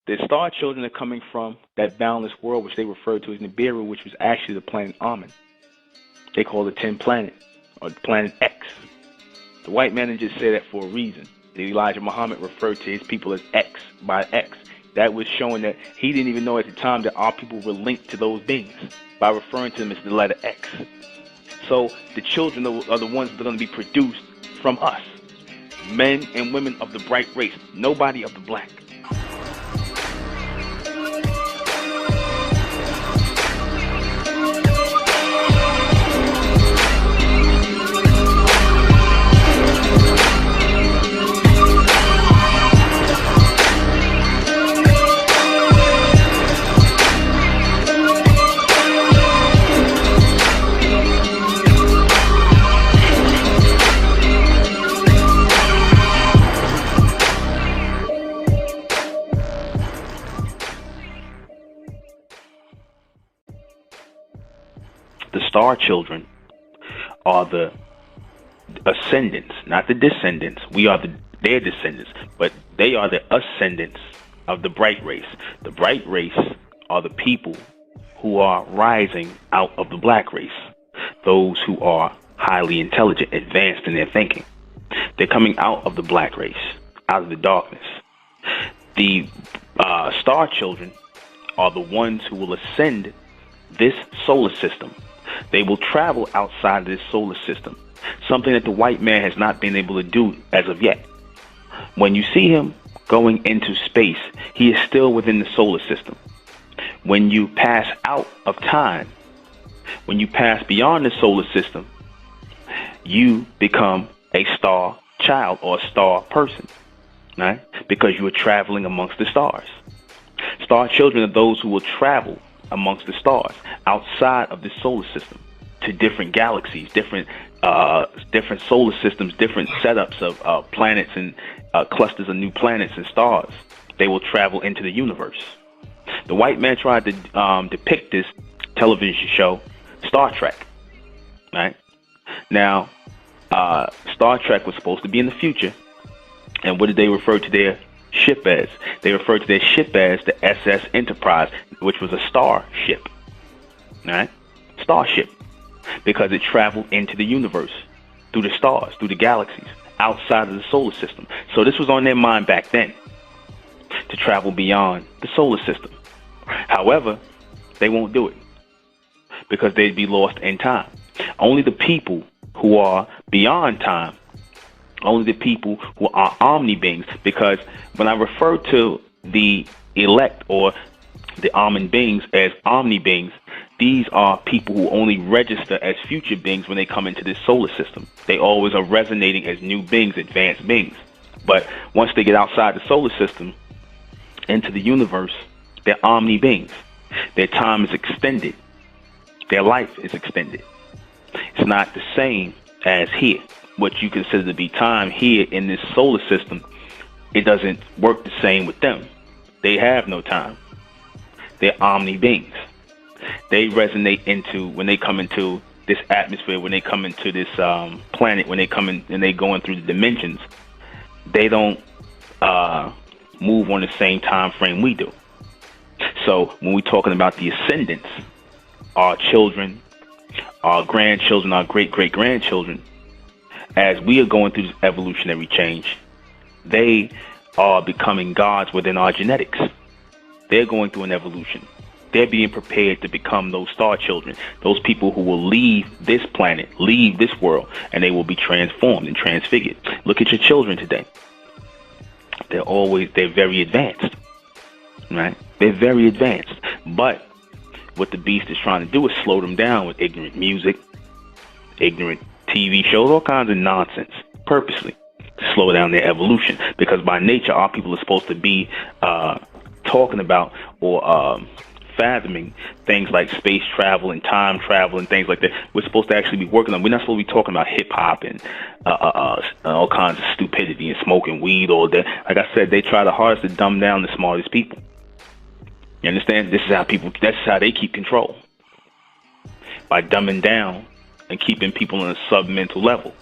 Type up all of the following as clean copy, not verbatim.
The star children are coming from that boundless world, which they refer to as Nibiru, which was actually the planet Amen. They call it 10 planet, or planet X. The white man didn't just say that for a reason. Elijah Muhammad referred to his people as X by X. That was showing that he didn't even know at the time that our people were linked to those beings by referring to them as the letter X. So the children are the ones that are going to be produced from us, men and women of the bright race, nobody of the black. The star children are the ascendants, not the descendants. We are their descendants, but they are the ascendants of the bright race. The bright race are the people who are rising out of the black race, those who are highly intelligent, advanced in their thinking. They're coming out of the black race, out of the darkness. The star children are the ones who will ascend this solar system. They will travel outside of this solar system, something that the white man has not been able to do as of yet. When you see him going into space, he is still within the solar system. When you pass out of time, when you pass beyond the solar system, you become a star child or a star person, right? Because you are traveling amongst the stars. Star children are those who will travel amongst the stars outside of the solar system to different galaxies, different solar systems, different setups of planets and clusters of new planets and stars. They will travel into the universe. The white man tried to depict this television show, Star Trek, right? Now, Star Trek was supposed to be in the future, and what did they refer to their ship as? They referred to their ship as the SS Enterprise, which was a star ship, right? Starship, because it traveled into the universe, through the stars, through the galaxies, outside of the solar system. So this was on their mind back then, to travel beyond the solar system. However, they won't do it, because they'd be lost in time. Only the people who are beyond time, only the people who are omni beings, because when I refer to the elect or the Amen beings as omni beings, these are people who only register as future beings when they come into this solar system. They always are resonating as new beings, advanced beings. But once they get outside the solar system, into the universe, they're omni beings. Their time is extended. Their life is extended. It's not the same as here. What you consider to be time here in this solar system, it doesn't work the same with them. They have no time. They're omni beings. They resonate into, when they come into this atmosphere, when they come into this planet, when they come in and they going through the dimensions, they don't move on the same time frame we do. So when we're talking about the ascendants, our children, our grandchildren, our great-great-grandchildren, as we are going through this evolutionary change, they are becoming gods within our genetics. They're going through an evolution. They're being prepared to become those star children, those people who will leave this planet, leave this world, and they will be transformed and transfigured. Look at your children today. They're very advanced, right? They're very advanced. But what the beast is trying to do is slow them down with ignorant music, ignorant TV shows, all kinds of nonsense, purposely to slow down their evolution. Because by nature, our people are supposed to be talking about or fathoming things like space travel and time travel and things like that. We're supposed to actually be working on. We're not supposed to be talking about hip hop and all kinds of stupidity and smoking weed all day. Like I said, they try the hardest to dumb down the smartest people. You understand? This is how they keep control, by dumbing down and keeping people on a sub-mental level.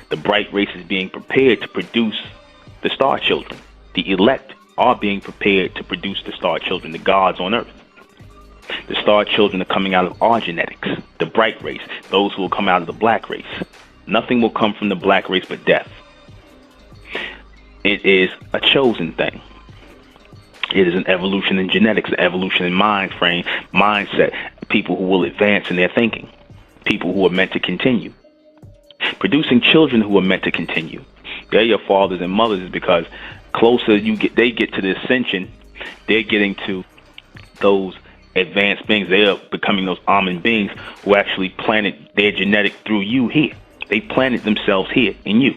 The bright race is being prepared to produce the star children. The elect are being prepared to produce the star children, the gods on earth. The star children are coming out of our genetics, the bright race, those who will come out of the black race. Nothing will come from the black race but death. It is a chosen thing. It is an evolution in genetics, an evolution in mind frame, mindset, people who will advance in their thinking, people who are meant to continue. Producing children who are meant to continue. They're your fathers and mothers, is because closer they get to the ascension, they're getting to those advanced beings. They are becoming those almond beings who actually planted their genetic through you here. They planted themselves here in you.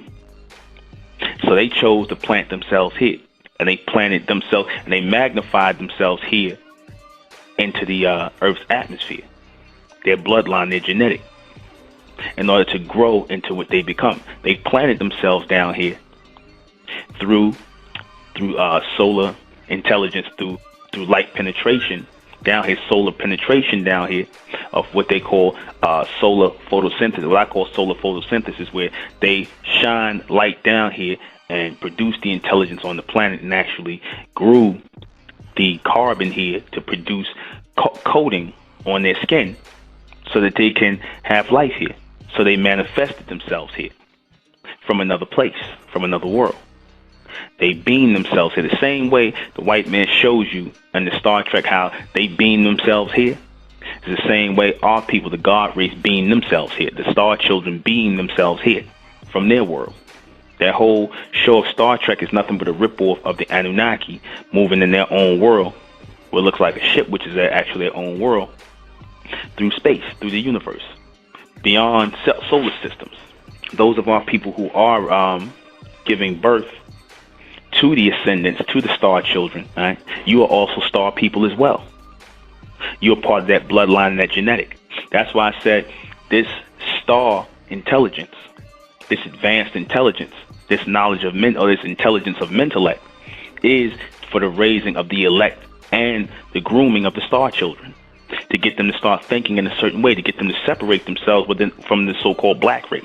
So they chose to plant themselves here, and they planted themselves, and they magnified themselves here into the Earth's atmosphere. Their bloodline, their genetic, in order to grow into what they become. They planted themselves down here through solar intelligence, through light penetration down here, solar penetration down here of what they call solar photosynthesis. What I call solar photosynthesis, where they shine light down here and produce the intelligence on the planet, and actually grew the carbon here to produce coating on their skin so that they can have life here. So they manifested themselves here from another place, from another world. They beam themselves here the same way the white man shows you in the Star Trek how they beam themselves here. It's the same way our people, the God race, beam themselves here. The Star Children beam themselves here from their world. That whole show of Star Trek is nothing but a ripoff of the Anunnaki moving in their own world, what looks like a ship, which is actually their own world, through space, through the universe, beyond solar systems. Those of our people who are giving birth to the ascendants, to the star children, right? You are also star people as well. You're part of that bloodline and that genetic. That's why I said this star intelligence, this advanced intelligence, this knowledge of men, or this intelligence of mentellect, is for the raising of the elect and the grooming of the star children, to get them to start thinking in a certain way, to get them to separate themselves from the so-called black race,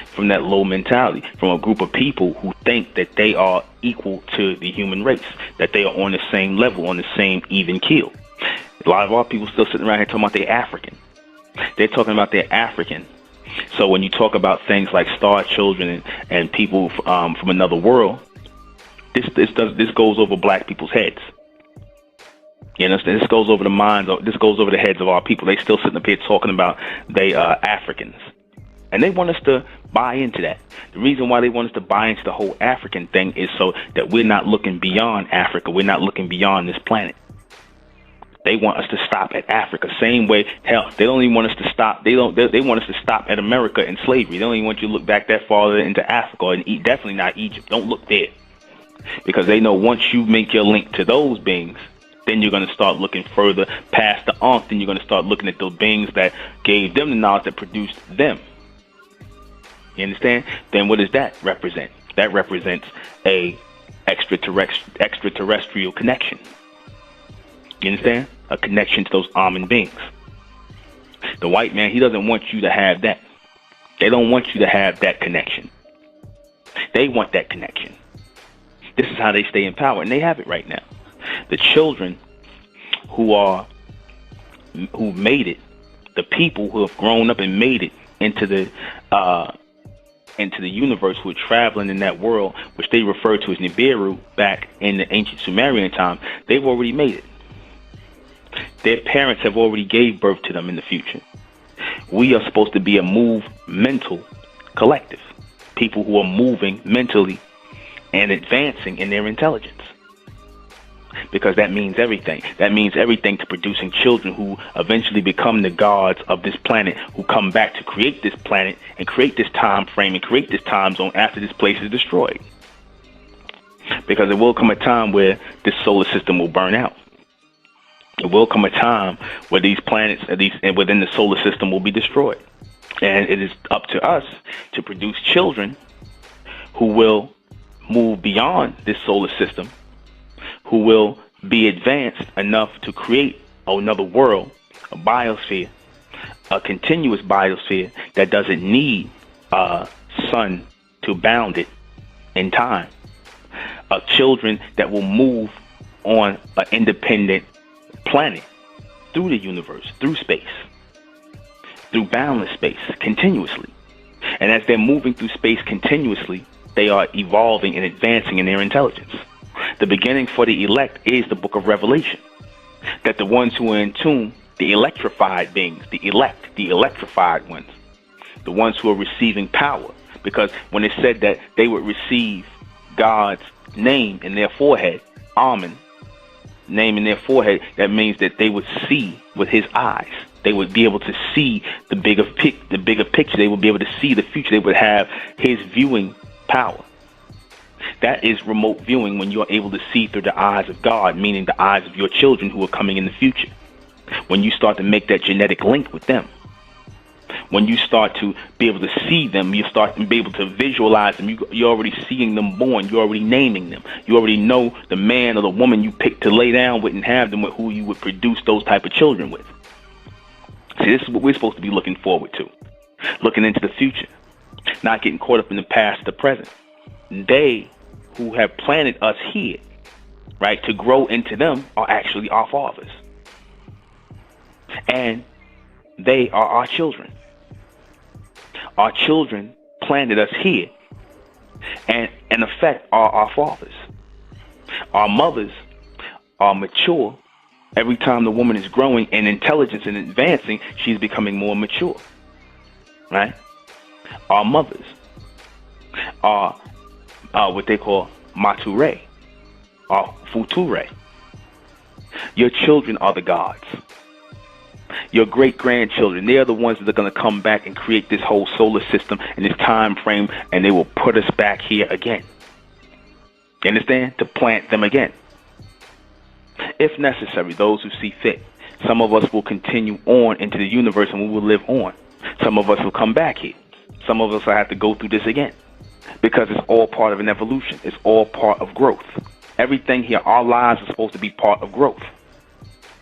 from that low mentality, from a group of people who think that they are equal to the human race, that they are on the same level, on the same even keel. A lot of our people still sitting around here talking about they're African. They're talking about they're African. So when you talk about things like star children and people from another world, this goes over black people's heads. You understand? This goes over the minds. This goes over the heads of our people. They still sitting up here talking about they are Africans, and they want us to buy into that. The reason why they want us to buy into the whole African thing is so that we're not looking beyond Africa. We're not looking beyond this planet. They want us to stop at Africa. Same way, hell, they don't even want us to stop. They want us to stop at America and slavery. They don't even want you to look back that far into Africa, and definitely not Egypt. Don't look there, because they know once you make your link to those beings, then you're going to start looking further past the Ankh. Then you're going to start looking at those beings that gave them the knowledge that produced them. You understand? Then what does that represent? That represents a extraterrestrial connection. You understand? A connection to those almond beings. The white man, he doesn't want you to have that. They don't want you to have that connection. They want that connection. This is how they stay in power, and they have it right now. The children who made it, the people who have grown up and made it into the universe, who are traveling in that world, which they refer to as Nibiru back in the ancient Sumerian time, they've already made it. Their parents have already gave birth to them in the future. We are supposed to be a movemental collective, people who are moving mentally and advancing in their intelligence. Because that means everything. That means everything to producing children who eventually become the gods of this planet, who come back to create this planet and create this time frame and create this time zone after this place is destroyed. Because there will come a time where this solar system will burn out. There will come a time where these planets, within the solar system, will be destroyed. And it is up to us to produce children who will move beyond this solar system, who will be advanced enough to create another world, a biosphere, a continuous biosphere that doesn't need a sun to bound it in time. Children that will move on an independent planet through the universe, through space, through boundless space, continuously. And as they're moving through space continuously, they are evolving and advancing in their intelligence. The beginning for the elect is the book of Revelation. That the ones who are in tune, the electrified beings, the elect, the electrified ones, the ones who are receiving power. Because when it said that they would receive God's name in their forehead, Amen, name in their forehead, that means that they would see with his eyes. They would be able to see the bigger picture. They would be able to see the future. They would have his viewing power. That is remote viewing, when you are able to see through the eyes of God, meaning the eyes of your children who are coming in the future. When you start to make that genetic link with them. When you start to be able to see them, you start to be able to visualize them. You're already seeing them born. You're already naming them. You already know the man or the woman you pick to lay down with and have them with, who you would produce those type of children with. See, this is what we're supposed to be looking forward to. Looking into the future. Not getting caught up in the past, the present. They who have planted us here, right, to grow into them, are actually our fathers. And they are our children. Our children planted us here, and in effect are our fathers. Our mothers are mature. Every time the woman is growing in intelligence and advancing, she's becoming more mature, right? Our mothers are what they call mature, or future. Your children are the gods. Your great-grandchildren, they are the ones that are going to come back and create this whole solar system in this time frame, and they will put us back here again. You understand? To plant them again. If necessary, those who see fit. Some of us will continue on into the universe and we will live on. Some of us will come back here. Some of us will have to go through this again. Because it's all part of an evolution. It's all part of growth. Everything here, our lives are supposed to be part of growth.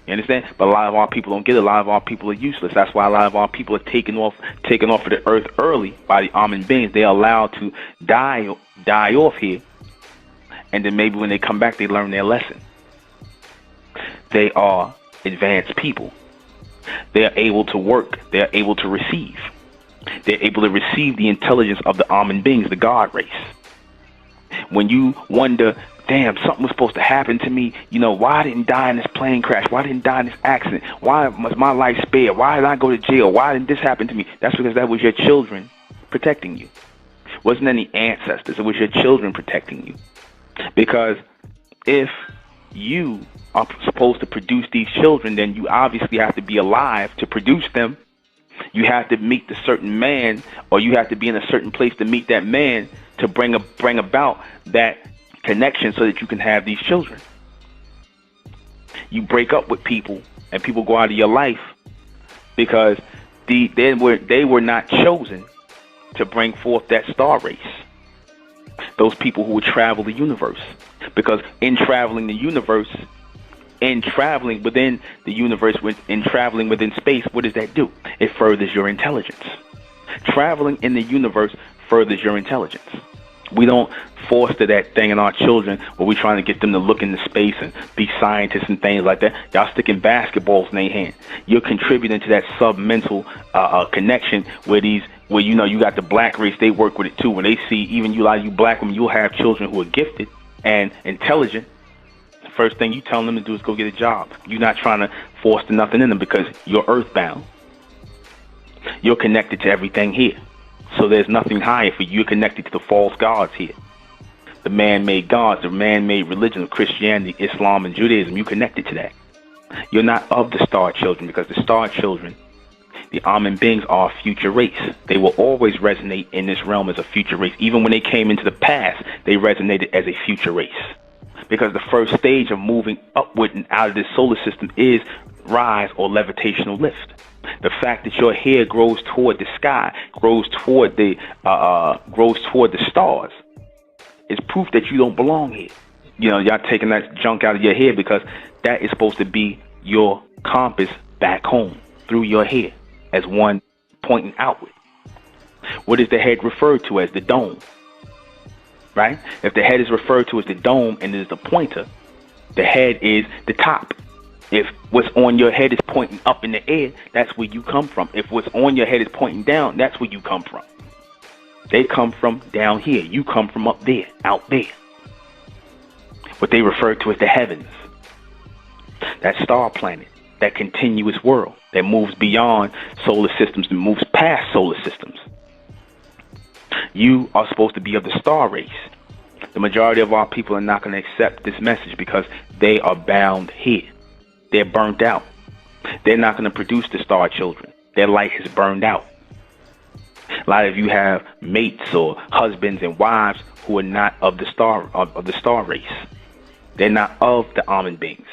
You understand? But a lot of our people don't get it. A lot of our people are useless. That's why a lot of our people are taken off of the earth early by the Amen beings. They are allowed to die off here. And then maybe when they come back, they learn their lesson. They are advanced people. They are able to work. They are able to receive. They're able to receive the intelligence of the Amen beings, the God race. When you wonder, damn, something was supposed to happen to me. You know, why I didn't die in this plane crash? Why didn't I die in this accident? Why was my life spared? Why did I go to jail? Why didn't this happen to me? That's because that was your children protecting you. It wasn't any ancestors. It was your children protecting you. Because if you are supposed to produce these children, then you obviously have to be alive to produce them. You have to meet the certain man, or you have to be in a certain place to meet that man to bring about that connection so that you can have these children. You break up with people and people go out of your life because they were not chosen to bring forth that star race. Those people who would travel the universe. Because in traveling the universe, in traveling within the universe, in traveling within space, what does that do? It furthers your intelligence. Traveling in the universe furthers your intelligence. We don't foster that thing in our children where we're trying to get them to look into space and be scientists and things like that. Y'all sticking basketballs in their hand. You're contributing to that sub-mental connection where you know you got the black race, they work with it too. When they see even you, like you black women, you'll have children who are gifted and intelligent. The first thing you tell them to do is go get a job. You're not trying to foster nothing in them because you're earthbound. You're connected to everything here. So there's nothing higher for you. You're connected to the false gods here. The man-made gods, the man-made religion of Christianity, Islam, and Judaism. You're connected to that. You're not of the star children because the star children, the Amen beings, are a future race. They will always resonate in this realm as a future race. Even when they came into the past, they resonated as a future race. Because the first stage of moving upward and out of this solar system is rise or levitational lift. The fact that your hair grows toward the sky, grows toward the stars, is proof that you don't belong here. You know, y'all taking that junk out of your hair because that is supposed to be your compass back home through your hair. as one pointing outward. What is the head referred to as? The dome, right? If the head is referred to as the dome and it is the pointer, the head is the top. If what's on your head is pointing up in the air, that's where you come from. If what's on your head is pointing down, that's where you come from. They come from down here. You come from up there, out there. What they refer to as the heavens. That star planet, that continuous world that moves beyond solar systems and moves past solar systems. You are supposed to be of the star race. The majority of our people are not going to accept this message because they are bound here. They're burnt out. They're not going to produce the star children. Their light has burned out. A lot of you have mates or husbands and wives who are not of the star race. They're not of the almond beings.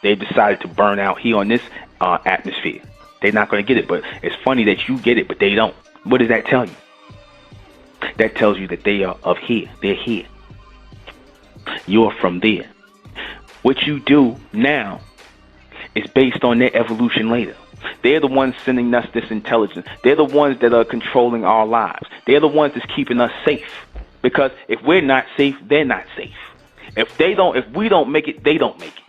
They've decided to burn out here on this atmosphere. They're not going to get it. But it's funny that you get it, but they don't. What does that tell you? That tells you that they are of here. They're here. You're from there. What you do now is based on their evolution later. They're the ones sending us this intelligence. They're the ones that are controlling our lives. They're the ones that's keeping us safe. Because if we're not safe, they're not safe. If we don't make it, they don't make it.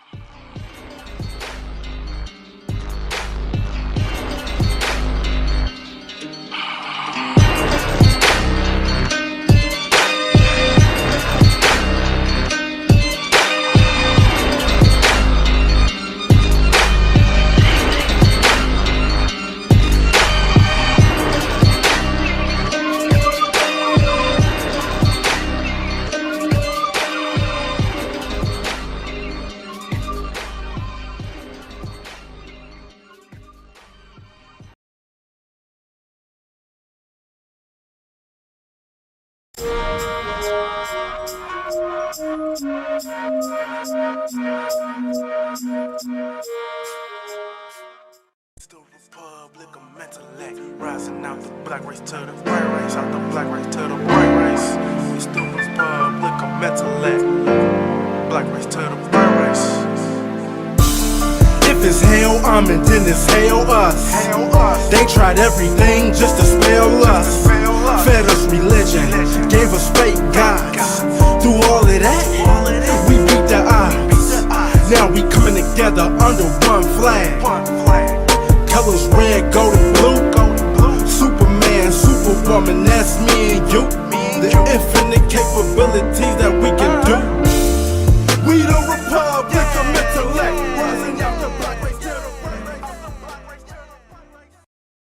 The Republic of Mentellect, rising out the black race to the white race, out the black race to the white race. It's the Republic of Mentellect, black race to the white race. If it's hell, and then it's hell us. They tried everything just to spell us. Fed us religion, gave us fake gods. Through all of that, we beat the odds. Now we coming together under one flag. Colors red, gold, and